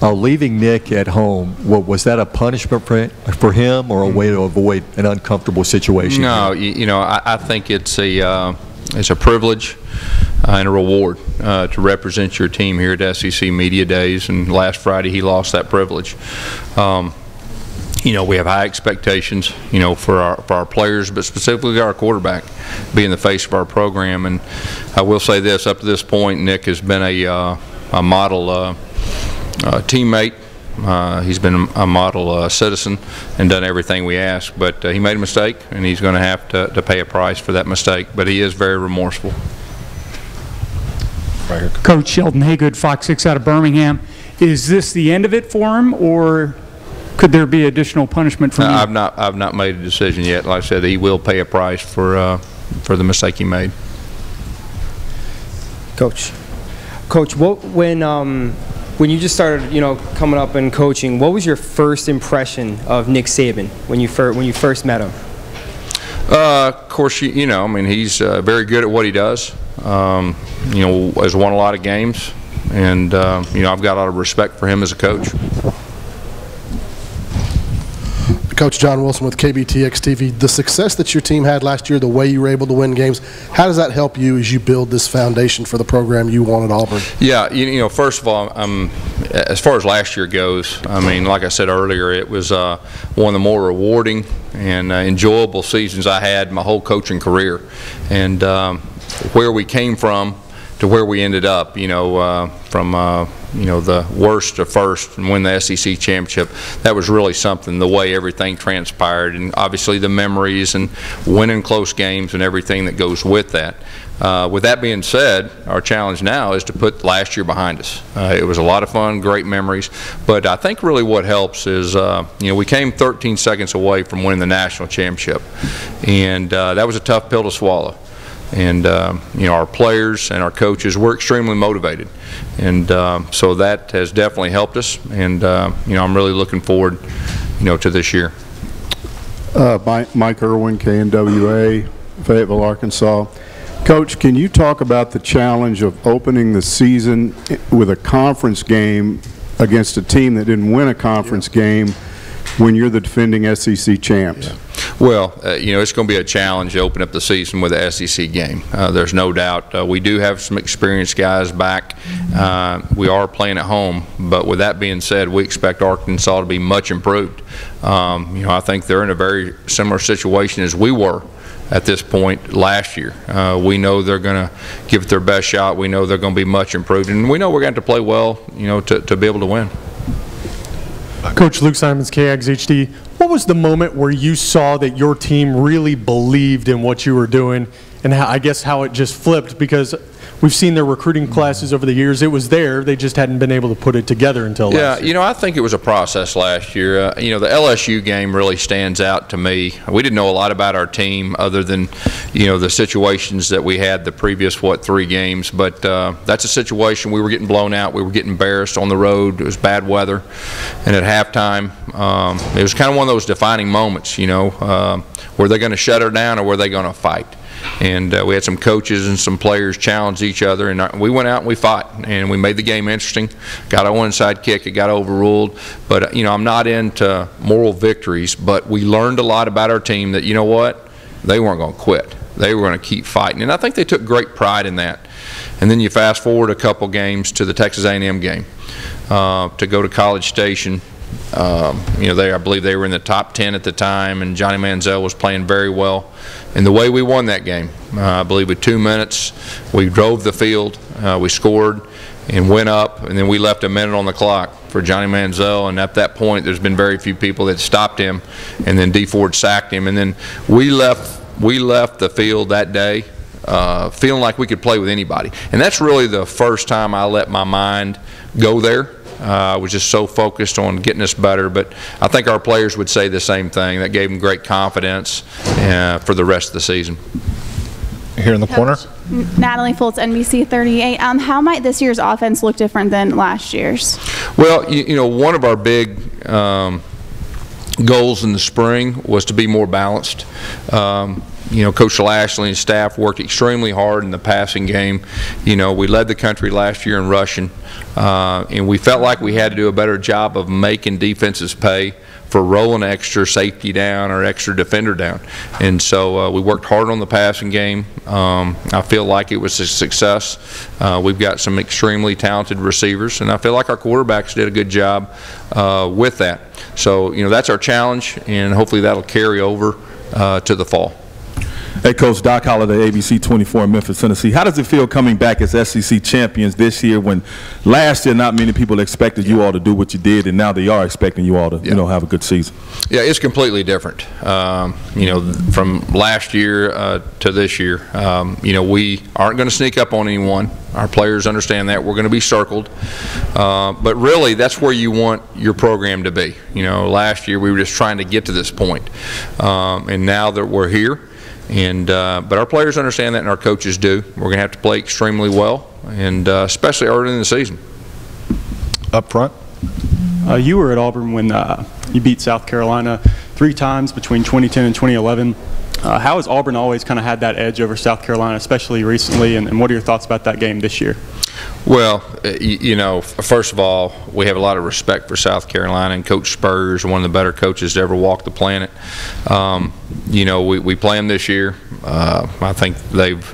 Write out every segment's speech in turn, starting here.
Leaving Nick at home, was that a punishment for him or a way to avoid an uncomfortable situation? No, I think it's a privilege and a reward to represent your team here at SEC Media Days, and last Friday he lost that privilege. We have high expectations, for our players, but specifically our quarterback being the face of our program. And I will say this: up to this point, Nick has been a model teammate. He's been a model citizen and done everything we ask. But he made a mistake, and he's going to have to pay a price for that mistake. But he is very remorseful. Right here. Coach Sheldon Haygood, Fox 6 out of Birmingham. Is this the end of it for him, or could there be additional punishment for him? I've not made a decision yet. Like I said, he will pay a price for the mistake he made. Coach, when you just started, coming up and coaching, what was your first impression of Nick Saban when you first met him? Of course, he's very good at what he does. Has won a lot of games, and I've got a lot of respect for him as a coach. Coach John Wilson with KBTX TV. The success that your team had last year, the way you were able to win games, how does that help you as you build this foundation for the program you want at Auburn? Yeah, first of all, as far as last year goes, like I said earlier, it was one of the more rewarding and enjoyable seasons I had my whole coaching career. And where we came from to where we ended up, from the worst to first and win the SEC championship, that was really something, the way everything transpired, and obviously the memories and winning close games and everything that goes with that. With that being said, our challenge now is to put last year behind us. It was a lot of fun, great memories, but I think really what helps is, we came 13 seconds away from winning the national championship, and that was a tough pill to swallow. And our players and our coaches were extremely motivated, and so that has definitely helped us. And I'm really looking forward, to this year. Mike Irwin, KNWA, Fayetteville, Arkansas. Coach, can you talk about the challenge of opening the season with a conference game against a team that didn't win a conference game when you're the defending SEC champs? Yeah. Well, it's going to be a challenge to open up the season with an SEC game. There's no doubt. We do have some experienced guys back. We are playing at home, but with that being said, we expect Arkansas to be much improved. I think they're in a very similar situation as we were at this point last year. We know they're going to give it their best shot. We know they're going to be much improved, and we know we're going to have to play well, to be able to win. Coach Luke Simons, KAGS HD. What was the moment where you saw that your team really believed in what you were doing, and how it just flipped? Because we've seen their recruiting classes over the years. It was there. They just hadn't been able to put it together until last year. I think it was a process last year. The LSU game really stands out to me. We didn't know a lot about our team other than, the situations that we had the previous, 3 games. But that's a situation. We were getting blown out. We were getting embarrassed on the road. It was bad weather. And at halftime, it was kind of one of those defining moments, were they going to shut her down or were they going to fight? And we had some coaches and some players challenge each other, and we went out and we fought, and we made the game interesting. Got a onside kick, it got overruled. But I'm not into moral victories, but we learned a lot about our team that, they weren't going to quit. They were going to keep fighting, and I think they took great pride in that. And then you fast forward a couple games to the Texas A&M game, to go to College Station. I believe they were in the top 10 at the time, and Johnny Manziel was playing very well. And the way we won that game, I believe with 2 minutes, we drove the field, we scored and went up, and then we left a minute on the clock for Johnny Manziel. And at that point, there's been very few people that stopped him, and then D. Ford sacked him. And then we left the field that day feeling like we could play with anybody. And that's really the first time I let my mind go there. I was just so focused on getting us better, but I think our players would say the same thing. That gave them great confidence for the rest of the season. Here in the corner. Natalie Fultz, NBC 38. How might this year's offense look different than last year's? Well, one of our big goals in the spring was to be more balanced. Coach Lashley and staff worked extremely hard in the passing game. We led the country last year in rushing, and we felt like we had to do a better job of making defenses pay for rolling extra safety down or extra defender down. And so we worked hard on the passing game. I feel like it was a success. We've got some extremely talented receivers, and I feel like our quarterbacks did a good job with that. So, that's our challenge, and hopefully that'll carry over to the fall. Hey, Coach, Doc Holliday, ABC 24 in Memphis, Tennessee. How does it feel coming back as SEC champions this year when last year not many people expected you all to do what you did, and now they are expecting you all to, have a good season? Yeah, it's completely different. From last year to this year, we aren't going to sneak up on anyone. Our players understand that. We're going to be circled. But really, that's where you want your program to be. Last year we were just trying to get to this point. And now that we're here, but our players understand that, and our coaches do. We're going to have to play extremely well, and especially early in the season. Up front? You were at Auburn when you beat South Carolina 3 times between 2010 and 2011. How has Auburn always kind of had that edge over South Carolina, especially recently, and what are your thoughts about that game this year? Well, first of all, we have a lot of respect for South Carolina, and Coach Spurrier is one of the better coaches to ever walk the planet. We play them this year. I think they've,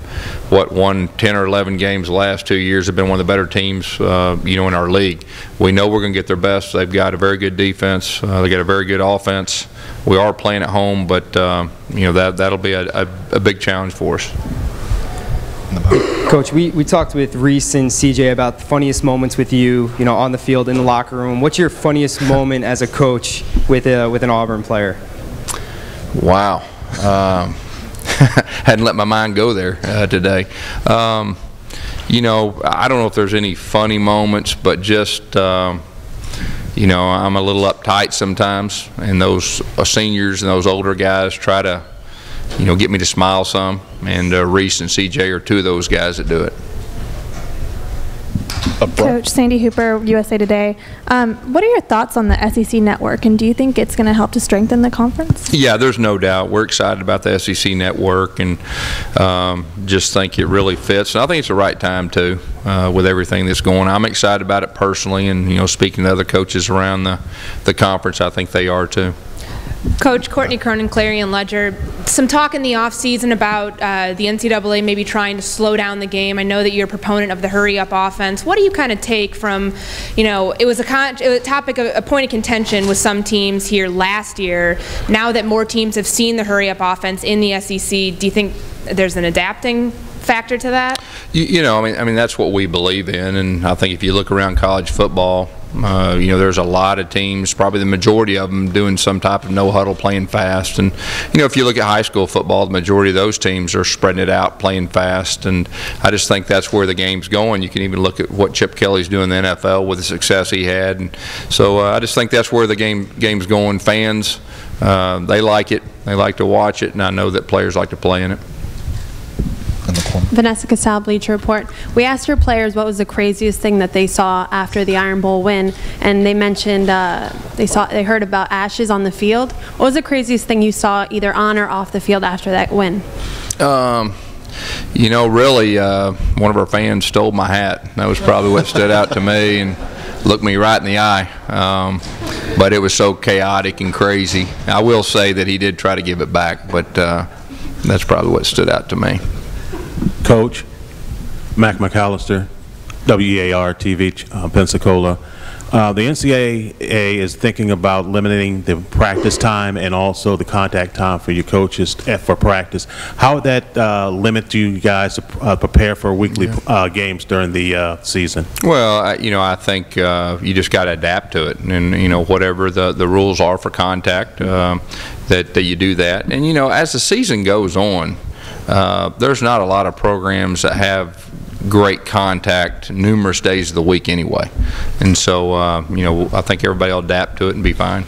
won 10 or 11 games the last 2 years, have been one of the better teams, in our league. We know we're going to get their best. They've got a very good defense. They got a very good offense. We are playing at home, but, that'll be a big challenge for us. Coach, we talked with Reese and CJ about the funniest moments with you, on the field, in the locker room. What's your funniest moment as a coach with an Auburn player? Wow. Hadn't let my mind go there today. I don't know if there's any funny moments, but just, I'm a little uptight sometimes, and those seniors and those older guys try to get me to smile some, and Reese and CJ are 2 of those guys that do it. Coach, Sandy Hooper, USA Today. What are your thoughts on the SEC network, and do you think it's going to help to strengthen the conference? Yeah, there's no doubt. We're excited about the SEC network, and just think it really fits. And I think it's the right time, too, with everything that's going on. I'm excited about it personally, and, speaking to other coaches around the conference, I think they are, too. Coach, Courtney Cronin, Clarion Ledger, some talk in the offseason about the NCAA maybe trying to slow down the game. I know that you're a proponent of the hurry-up offense. What do you kind of take from, it was a topic, a point of contention with some teams here last year. Now that more teams have seen the hurry-up offense in the SEC, do you think there's an adapting factor to that? I mean that's what we believe in, and I think if you look around college football, there's a lot of teams, probably the majority of them, doing some type of no-huddle, playing fast. And, if you look at high school football, the majority of those teams are spreading it out, playing fast. And I just think that's where the game's going. You can even look at what Chip Kelly's doing in the NFL with the success he had. And so I just think that's where the game's going. Fans, they like it. They like to watch it, and I know that players like to play in it. Vanessa Casal, Bleacher Report. We asked your players what was the craziest thing that they saw after the Iron Bowl win, and they mentioned they heard about ashes on the field. What was the craziest thing you saw either on or off the field after that win? Really, one of our fans stole my hat. That was probably what stood out to me and looked me right in the eye. But it was so chaotic and crazy. I will say that he did try to give it back, but that's probably what stood out to me. Coach, Mac McAllister, WEAR TV, Pensacola. The NCAA is thinking about limiting the practice time and also the contact time for your coaches for practice. How would that limit you guys to prepare for weekly games during the season? Well, I think you just got to adapt to it, and whatever the rules are for contact, that you do that. And as the season goes on, there's not a lot of programs that have great contact numerous days of the week anyway. And so, I think everybody will adapt to it and be fine.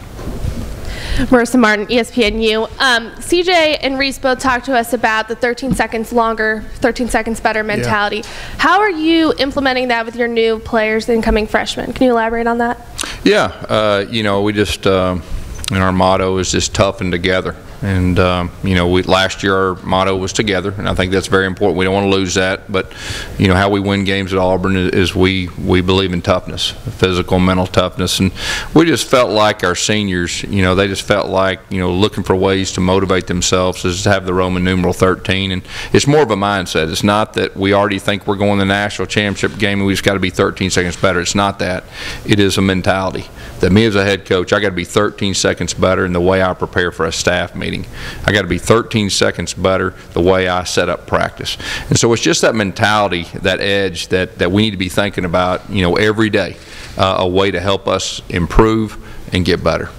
Marissa Martin, ESPNU. CJ and Reese both talked to us about the 13 seconds longer, 13 seconds better mentality. Yeah. How are you implementing that with your new players, the incoming freshmen? Can you elaborate on that? Yeah, we just, and our motto is just toughen together. And last year our motto was together, and I think that's very important. We don't want to lose that. But how we win games at Auburn is we believe in toughness, physical, mental toughness, and we just felt like our seniors, they just felt like looking for ways to motivate themselves is to have the Roman numeral 13, and it's more of a mindset. It's not that we already think we're going to the national championship game and we just got to be 13 seconds better. It's not that. It is a mentality that me as a head coach, I got to be 13 seconds better in the way I prepare for a staff meeting. I got to be 13 seconds better the way I set up practice. And so it's just that mentality, that edge that we need to be thinking about, every day, a way to help us improve and get better.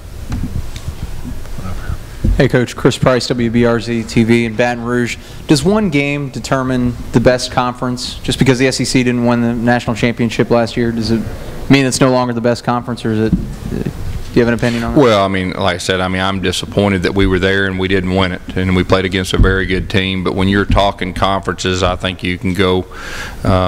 Hey Coach, Chris Price, WBRZ TV in Baton Rouge. Does one game determine the best conference? Just because the SEC didn't win the national championship last year, does it mean it's no longer the best conference, or is it? Do you have an opinion on that? Well, like I said, I'm disappointed that we were there and we didn't win it, and we played against a very good team. But when you're talking conferences, I think you can go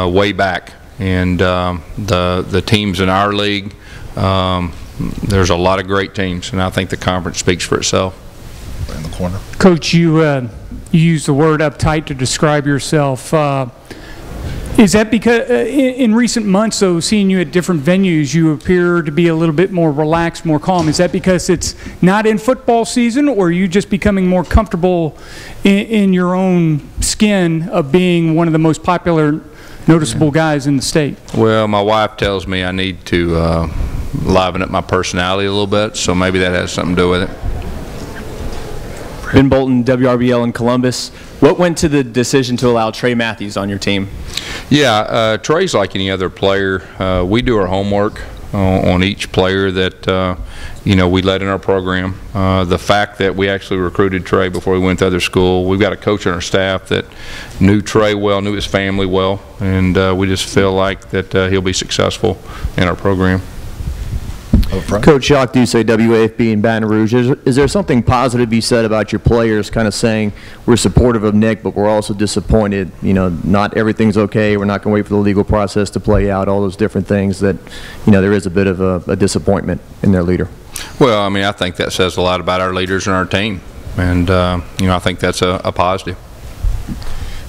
way back, and the teams in our league, there's a lot of great teams, and I think the conference speaks for itself. In the corner. Coach, you used the word uptight to describe yourself. Is that because in recent months, though, seeing you at different venues, you appear to be a little bit more relaxed, more calm? Is that because it's not in football season, or are you just becoming more comfortable in your own skin of being one of the most popular, noticeable guys in the state? Well, my wife tells me I need to liven up my personality a little bit, so maybe that has something to do with it. Ben Bolton, WRBL in Columbus. What went to the decision to allow Trey Matthews on your team? Yeah, Trey's like any other player. We do our homework on each player that we let in our program. The fact that we actually recruited Trey before we went to other school, we've got a coach on our staff that knew Trey well, knew his family well, and we just feel like that he'll be successful in our program. Coach Jacques Duce, WAFB in Baton Rouge. Is there something positive you said about your players, kind of saying we're supportive of Nick, but we're also disappointed, not everything's okay, we're not going to wait for the legal process to play out, all those different things that, there is a bit of a disappointment in their leader? Well, I think that says a lot about our leaders and our team, and, I think that's a positive.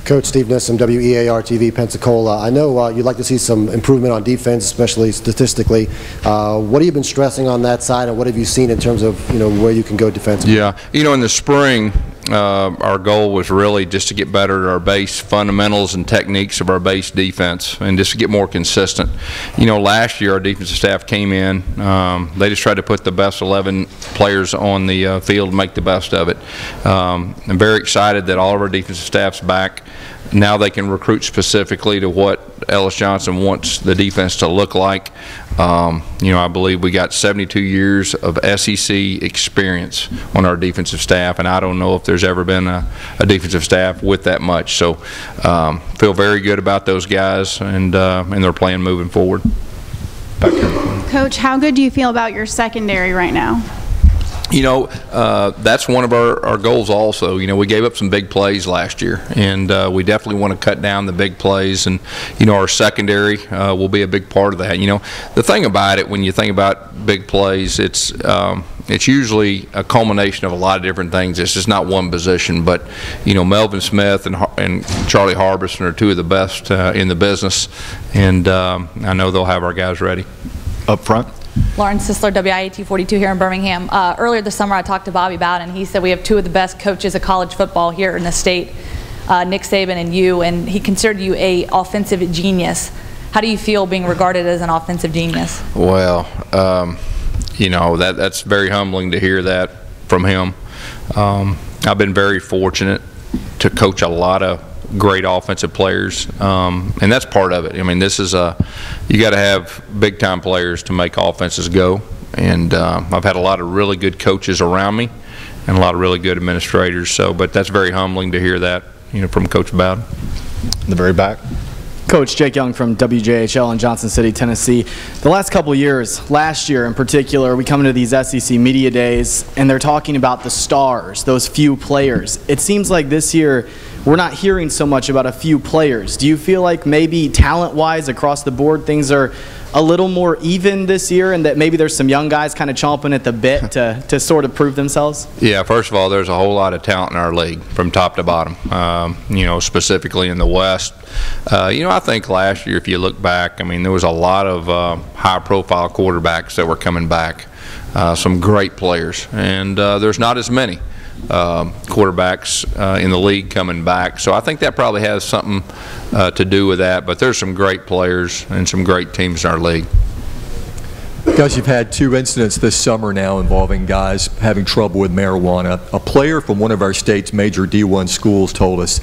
Coach Steve Nissom, WEAR-TV, Pensacola. I know you'd like to see some improvement on defense, especially statistically. What have you been stressing on that side, and what have you seen in terms of where you can go defensively? Yeah, in the spring, our goal was really just to get better at our base fundamentals and techniques of our base defense, and just to get more consistent. Last year our defensive staff came in. They just tried to put the best 11 players on the field and make the best of it. I'm very excited that all of our defensive staff's back. Now they can recruit specifically to what Ellis Johnson wants the defense to look like. I believe we got 72 years of SEC experience on our defensive staff, and I don't know if there's ever been a defensive staff with that much. So feel very good about those guys and their plan moving forward. Back here. Coach, how good do you feel about your secondary right now? That's one of our goals also. We gave up some big plays last year, and we definitely want to cut down the big plays, and, our secondary will be a big part of that. The thing about it, when you think about big plays, it's usually a culmination of a lot of different things. It's just not one position, but, Melvin Smith and Charlie Harbison are two of the best in the business, and I know they'll have our guys ready. Up front. Lauren Sisler, WIAT 42 here in Birmingham. Earlier this summer I talked to Bobby Bowden. He said we have two of the best coaches of college football here in the state, Nick Saban and you, and he considered you a offensive genius. How do you feel being regarded as an offensive genius? Well, that's very humbling to hear that from him. I've been very fortunate to coach a lot of great offensive players, and that's part of it. This is you got to have big time players to make offenses go, and I've had a lot of really good coaches around me and a lot of really good administrators. But that's very humbling to hear that from Coach Bowden. In the very back. Coach, Jake Young from WJHL in Johnson City, Tennessee. The last couple of years, last year in particular, we come into these SEC media days and they're talking about the stars, those few players. It seems like this year we're not hearing so much about a few players. Do you feel like maybe talent-wise across the board things are a little more even this year, and that maybe there's some young guys kind of chomping at the bit to sort of prove themselves? Yeah, first of all, there's a whole lot of talent in our league from top to bottom, you know, specifically in the West. You know, I think last year, if you look back, I mean, there was a lot of high-profile quarterbacks that were coming back, some great players, and there's not as many quarterbacks in the league coming back. So I think that probably has something to do with that, but there's some great players and some great teams in our league. Guys, you've had 2 incidents this summer now involving guys having trouble with marijuana. A player from one of our state's major D1 schools told us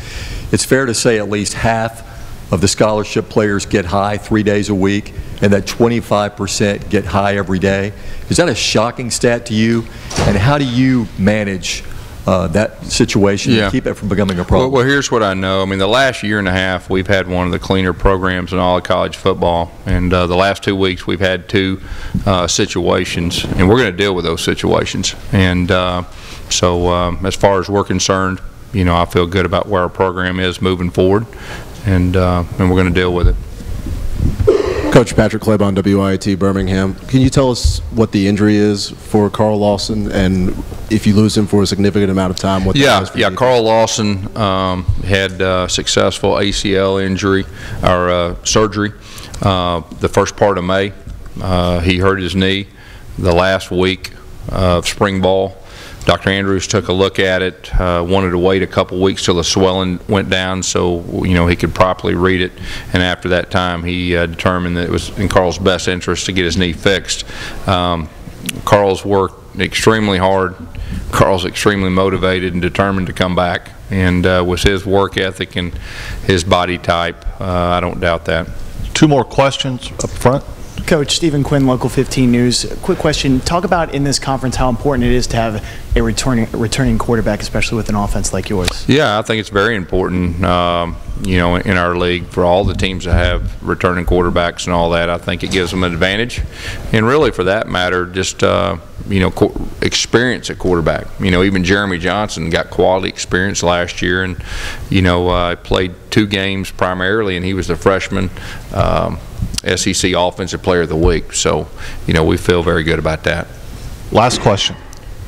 it's fair to say at least half of the scholarship players get high 3 days a week, and that 25% get high every day. Is that a shocking stat to you? And how do you manage that situation and keep it from becoming a problem? Well, here's what I know. I mean, the last year and a half, we've had one of the cleaner programs in all of college football, and the last 2 weeks, we've had 2 situations, and we're going to deal with those situations. And so as far as we're concerned, you know, I feel good about where our program is moving forward, and we're going to deal with it. Coach Patrick Claiborne, WIAT Birmingham. Can you tell us what the injury is for Carl Lawson, and if you lose him for a significant amount of time, what that is for you? Carl Lawson had successful ACL injury or surgery the first part of May. He hurt his knee the last week of spring ball. Dr. Andrews took a look at it, wanted to wait a couple weeks till the swelling went down so, you know, he could properly read it, and after that time he determined that it was in Carl's best interest to get his knee fixed. Carl's worked extremely hard. Carl's extremely motivated and determined to come back, and with his work ethic and his body type, I don't doubt that. 2 more questions up front. Coach, Stephen Quinn, Local 15 News. Quick question. Talk about in this conference how important it is to have a returning quarterback, especially with an offense like yours. Yeah, I think it's very important, you know, in our league for all the teams that have returning quarterbacks and all that. I think it gives them an advantage. And really, for that matter, just, you know, experience at quarterback. You know, even Jeremy Johnson got quality experience last year, and, you know, played 2 games primarily, and he was the freshman SEC Offensive Player of the Week. So, you know, we feel very good about that. Last question.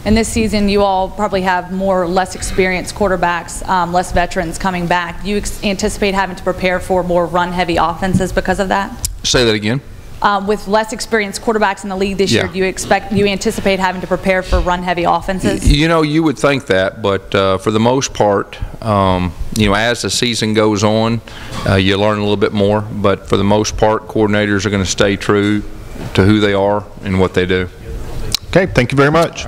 And this season, you all probably have less experienced quarterbacks, less veterans coming back. Do you anticipate having to prepare for more run-heavy offenses because of that? Say that again. With less experienced quarterbacks in the league this year, do you anticipate having to prepare for run-heavy offenses? You know, you would think that, but for the most part, you know, as the season goes on, you learn a little bit more. But for the most part, coordinators are going to stay true to who they are and what they do. Okay, thank you very much.